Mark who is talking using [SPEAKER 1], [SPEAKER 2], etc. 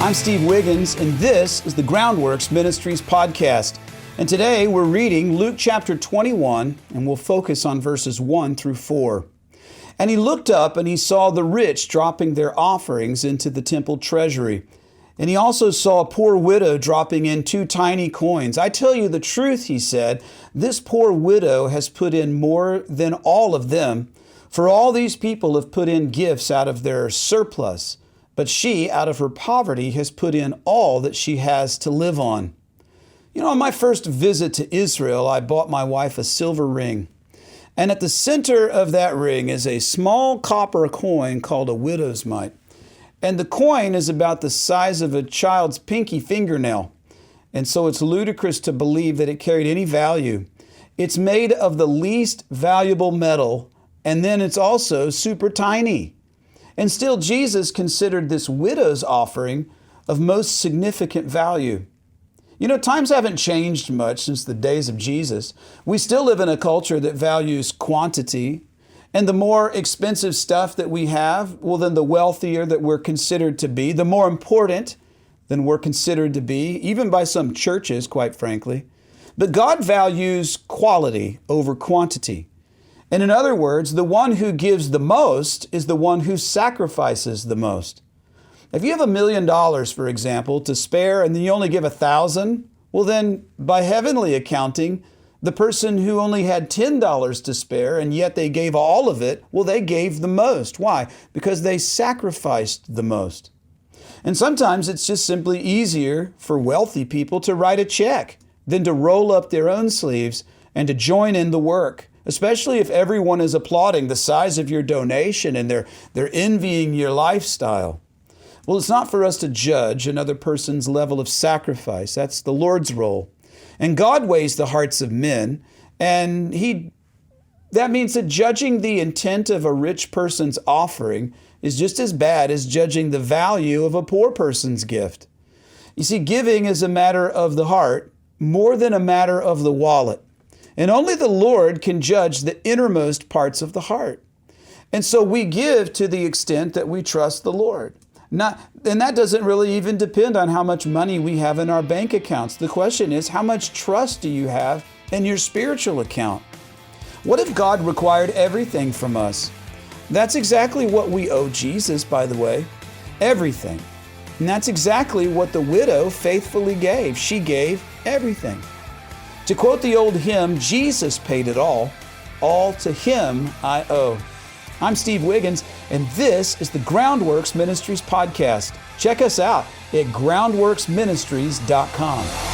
[SPEAKER 1] I'm Steve Wiggins, and this is the Groundworks Ministries podcast. And today we're reading Luke chapter 21, and we'll focus on verses 1 through 4. And he looked up and he saw the rich dropping their offerings into the temple treasury. And he also saw a poor widow dropping in 2 tiny coins. I tell you the truth, he said, this poor widow has put in more than all of them. For all these people have put in gifts out of their surplus. But she, out of her poverty, has put in all that she has to live on. You know, on my first visit to Israel, I bought my wife a silver ring. And at the center of that ring is a small copper coin called a widow's mite. And the coin is about the size of a child's pinky fingernail. And so it's ludicrous to believe that it carried any value. It's made of the least valuable metal, and then it's also super tiny. And still, Jesus considered this widow's offering of most significant value. You know, times haven't changed much since the days of Jesus. We still live in a culture that values quantity. And the more expensive stuff that we have, well, then the wealthier that we're considered to be, the more important than we're considered to be, even by some churches, quite frankly. But God values quality over quantity. And in other words, the one who gives the most is the one who sacrifices the most. If you have $1 million, for example, to spare and then you only give 1,000, well then, by heavenly accounting, the person who only had $10 to spare and yet they gave all of it, well, they gave the most. Why? Because they sacrificed the most. And sometimes it's just simply easier for wealthy people to write a check than to roll up their own sleeves and to join in the work. Especially if everyone is applauding the size of your donation and they're envying your lifestyle. Well, it's not for us to judge another person's level of sacrifice. That's the Lord's role. And God weighs the hearts of men, and that means that judging the intent of a rich person's offering is just as bad as judging the value of a poor person's gift. You see, giving is a matter of the heart more than a matter of the wallet. And only the Lord can judge the innermost parts of the heart. And so we give to the extent that we trust the Lord. And that doesn't really even depend on how much money we have in our bank accounts. The question is, how much trust do you have in your spiritual account? What if God required everything from us? That's exactly what we owe Jesus, by the way. Everything. And that's exactly what the widow faithfully gave. She gave everything. To quote the old hymn, Jesus paid it all to Him I owe. I'm Steve Wiggins, and this is the Groundworks Ministries podcast. Check us out at groundworksministries.com.